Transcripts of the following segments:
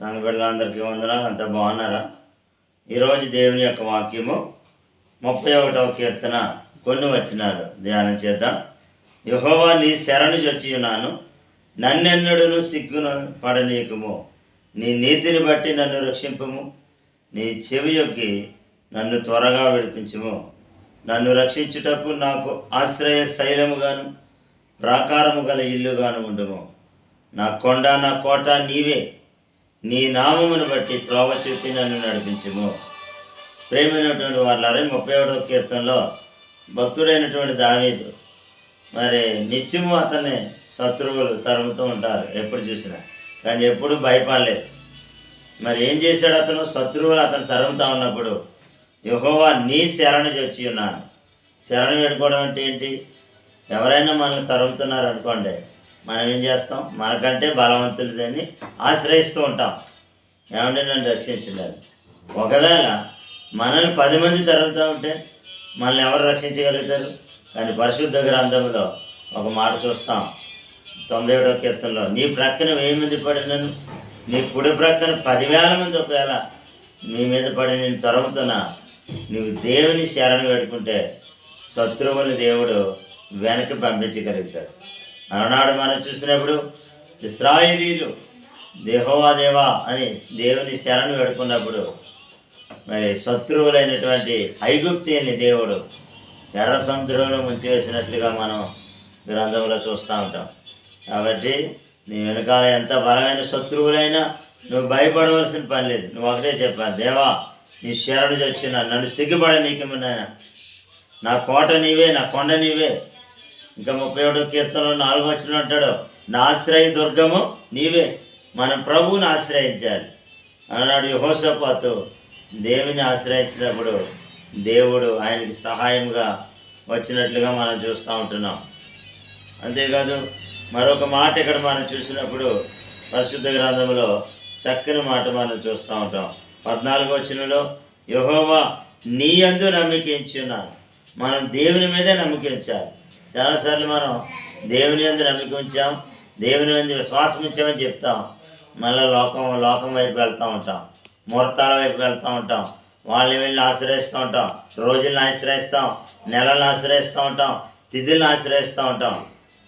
సంఘ బిడ్డలందరికీ వందనాలు. అంతా బాగున్నారా? ఈరోజు దేవుని యొక్క వాక్యము 31వ కీర్తన కొన్ని వచనాలు ధ్యానం చేద్దాం. యెహోవా నీ శరణు చొచ్చి ఉన్నాను, నన్నెన్నడును సిగ్గును పడనీయకుము. నీ నీతిని బట్టి నన్ను రక్షింపుము. నీ చెవి యొక్కి నన్ను త్వరగా విడిపించుము. నన్ను రక్షించుటకు నాకు ఆశ్రయ శైలముగాను ప్రాకారము గల ఇల్లుగాను ఉండుము. నా కొండ నా కోట నీవే. నీ నామమును బట్టి త్రోవ చూపి నన్ను నడిపించుము. ప్రేమైనటువంటి వాళ్ళారే 31వ కీర్తనలో భక్తుడైనటువంటి దావీదు మరి నిత్యము అతన్ని శత్రువులు తరుముతూ ఉంటారు ఎప్పుడు చూసినా, కానీ ఎప్పుడు భయపడలేదు. మరి ఏం చేశాడు అతను? శత్రువులు అతను తరుముతూ ఉన్నప్పుడు యెహోవా నీ శరణు చొచ్చి ఉన్నాను. శరణు పెట్టుకోవడం అంటే ఏంటి? ఎవరైనా మనల్ని తరుముతున్నారు అనుకోండి, మనం ఏం చేస్తాం? మనకంటే బలవంతులని ఆశ్రయిస్తూ ఉంటాం. ఏమంటే నన్ను రక్షించలేదు. ఒకవేళ మనల్ని 10 మంది తరుగుతూ ఉంటే మనల్ని ఎవరు రక్షించగలుగుతారు? కానీ పరిశుద్ధ గ్రంథంలో ఒక మాట చూస్తాం, 91వ కీర్తనలో, నీ ప్రక్కన 1000 మంది పడినను, నీ కుడి ప్రక్కన 10,000 మంది ఒకవేళ నీ మీద పడి నేను తరుముతున్నా, నువ్వు దేవుని శరణు పెట్టుకుంటే శత్రువుని దేవుడు వెనక్కి పంపించగలుగుతాడు. అలనాడు మనం చూసినప్పుడు ఇశ్రాయేలీయులు యెహోవా దేవా అని దేవుని శరణు పెట్టుకున్నప్పుడు మరి శత్రువులైనటువంటి ఐగుప్తీయుల్ని దేవుడు ఎర్ర సముద్రంలో ముంచివేసినట్లుగా మనం గ్రంథంలో చూస్తూ ఉంటాం. కాబట్టి నీ వెనకాల ఎంత బలమైన శత్రువులైనా నువ్వు భయపడవలసిన పని లేదు. నువ్వు ఒకటే చెప్పాను, దేవా నీ శరణు చొచ్చిన నన్ను సిగ్గుపడ నీకేమన్నాయన, నా కోట నీవే, నా కొండ నీవే. ఇంకా 31వ కీర్తనలో 4వ వచనం అంటాడు, నా ఆశ్రయ దుర్గము నీవే. మనం ప్రభువుని ఆశ్రయించాలి అన్నాడు యెహోషాపాతు. దేవుని ఆశ్రయించినప్పుడు దేవుడు ఆయనకి సహాయంగా వచ్చినట్లుగా మనం చూస్తూ ఉంటున్నాం. అంతేకాదు మరొక మాట ఇక్కడ మనం చూసినప్పుడు పరిశుద్ధ గ్రంథంలో చక్కని మాట మనం చూస్తూ ఉంటాం. 14వ వచనంలో, యెహోవా నీ యందు నమ్మిక ఉంచున్నాను. మనం దేవుని మీదే నమ్మిక ఉంచాలి. చాలాసార్లు మనం దేవుని యందు నమ్మిక ఉంచాం, దేవుని యందు విశ్వాసం ఉంచామని చెప్తాం, మళ్ళీ లోకం వైపు వెళ్తూ ఉంటాం, ముహూర్తాల వైపు వెళ్తూ ఉంటాం, వాళ్ళని వెళ్ళి ఆశ్రయిస్తూ ఉంటాం, రోజులను ఆశ్రయిస్తాం, నెలలను ఆశ్రయిస్తూ ఉంటాం, తిథులను ఆశ్రయిస్తూ ఉంటాం.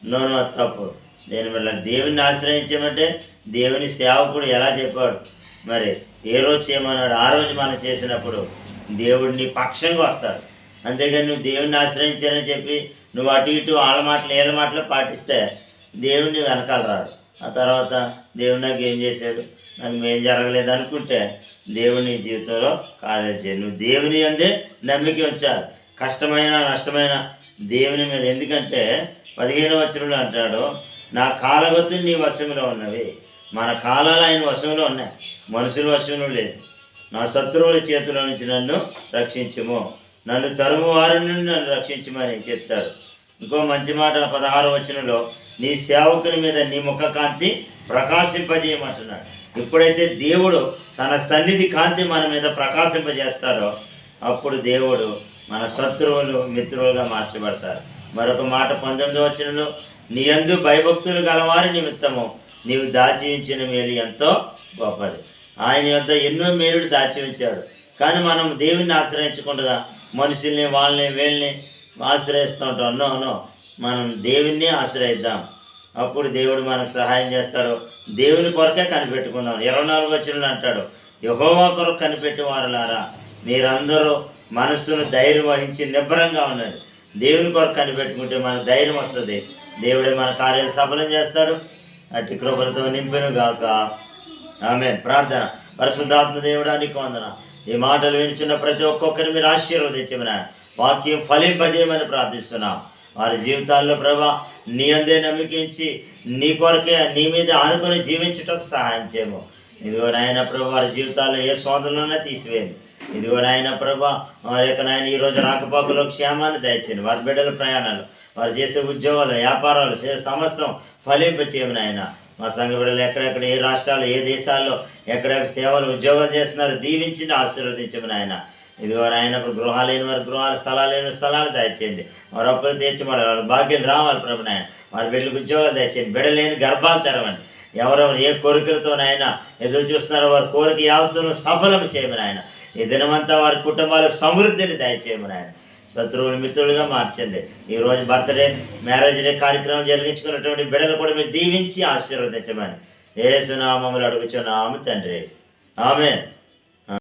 నోను అది తప్పు. దీనివల్ల దేవుని ఆశ్రయించామంటే దేవుని సేవకుడు ఎలా చెప్పాడు, మరి ఏ రోజు చేయమన్నాడు ఆ రోజు మనం చేసినప్పుడు దేవుడు నీ పక్షంగా వస్తాడు. అంతేగాని నువ్వు దేవుడిని ఆశ్రయించానని చెప్పి నువ్వు అటు ఇటు వాళ్ళ మాటలు ఏళ్ళ మాటలు పాటిస్తే దేవుడిని వెనకాల రాడు. ఆ తర్వాత దేవుడు నాకు ఏం చేశాడు, నాకు ఏం జరగలేదు అనుకుంటే దేవుని జీవితంలో కార్యం చేయాలి. నువ్వు దేవుని అందే నమ్మిక ఉంచాలి, కష్టమైన నష్టమైన దేవుని మీద. ఎందుకంటే 15వ వచనంలో అంటాడు, నా కాలగొత్తులు నీ వశంలో ఉన్నవి. మన కాలాలు ఆయన వశంలో ఉన్నాయి, మనుషుల వశంలో లేదు. నా శత్రువుల చేతిలో నుంచి నన్ను రక్షించుము, నన్ను తరుము వారి నుండి నన్ను రక్షించమని చెప్తాడు. ఇంకో మంచి మాట 16వ వచనంలో, నీ సేవకుని మీద నీ ముఖ కాంతి ప్రకాశింపజేయమంటున్నాడు. ఎప్పుడైతే దేవుడు తన సన్నిధి కాంతి మన మీద ప్రకాశింపజేస్తాడో అప్పుడు దేవుడు మన శత్రువులు మిత్రులుగా మార్చబడతారు. మరొక మాట 19వ వచనంలో, నీ యందు భయభక్తులు గలవారి నిమిత్తము నీవు దాచి ఉంచిన మేలు ఎంతో గొప్పది. ఆయన యొద్ద ఎన్నో మేలుడు దాచి ఉంచాడు. కానీ మనం దేవుణ్ణి ఆశ్రయించకుండా మనుషుల్ని వాళ్ళని వీళ్ళని ఆశ్రయిస్తూ ఉంటాం. నో, మనం దేవుణ్ణి ఆశ్రయిద్దాం, అప్పుడు దేవుడు మనకు సహాయం చేస్తాడు. దేవుని కొరకే కనిపెట్టుకుందాం. 24వ వచనంలో అంటాడు, యెహోవా కొరకు కనిపెట్టి వారులారా మీరందరూ మనస్సును ధైర్యం వహించి నిబ్బరంగా ఉండండి. దేవుని కొరకు కనిపెట్టుకుంటే మనకు ధైర్యం వస్తుంది. దేవుడే మన కార్యాలు సఫలం చేస్తాడు. అట్టి కృపలతో నింపును గాక. ఆమేన్. ప్రార్థన. పరిశుద్ధాత్మ దేవుడా నీకు వందన. ఈ మాటలు వినిచున్న ప్రతి ఒక్కొక్కరిని మీరు ఆశీర్వదించమని, వాక్యం ఫలింపజేయమని ప్రార్థిస్తున్నాం. వారి జీవితాల్లో ప్రభా నీ అందే నమ్మికించి నీ కొరకే నీ మీద ఆనుకొని జీవించటకు సహాయం చేయము. ఇదిగో నాయన ప్రభు వారి జీవితాల్లో ఏ శోధనలోనే తీసివేయండి. ఇదిగో నాయన ప్రభా వారి యొక్క నాయన ఈరోజు రాకపోకలో క్షేమాన్ని దయచేయండి. వారి బిడ్డల ప్రయాణాలు, వారు చేసే ఉద్యోగాలు, వ్యాపారాలు సమస్తం ఫలింపచేయము నాయన. మా సంఘ బిడ్డలు ఎక్కడెక్కడ ఏ రాష్ట్రాలు ఏ దేశాల్లో ఎక్కడెక్కడ సేవలు ఉద్యోగాలు చేస్తున్నారు దీవించి ఆశీర్వదించమని ఆయన. ఇదిగో నాయన గృహాలు లేని వారి గృహాలు, స్థలాలు లేని స్థలాలు దయచేయండి. వారి అప్పులు తీర్చబడాలి, వారి భాగ్యం రావాలి ప్రభు నాయన. వారి బిడ్డలకు ఉద్యోగాలు దయచేయండి, బిడ్డ లేని గర్భాలు తెరవండి. ఎవరెవరు ఏ కోరికలతోనైనా ఎదురు చూస్తున్నారో వారి కోరిక యావత్తును సఫలం చేయమని ఆయన ఈ దినమంతా వారి కుటుంబాల సమృద్ధిని దయచేయమని ఆయన శత్రువులు మిత్రులుగా మార్చండి. ఈరోజు బర్త్డే మ్యారేజ్ డే కార్యక్రమం జరిగించుకున్నటువంటి బిడ్డలు కూడా మీరు దీవించి ఆశీర్వదించమని యేసు నామములో అడుగుచున్నాము తండ్రి. ఆమేన్.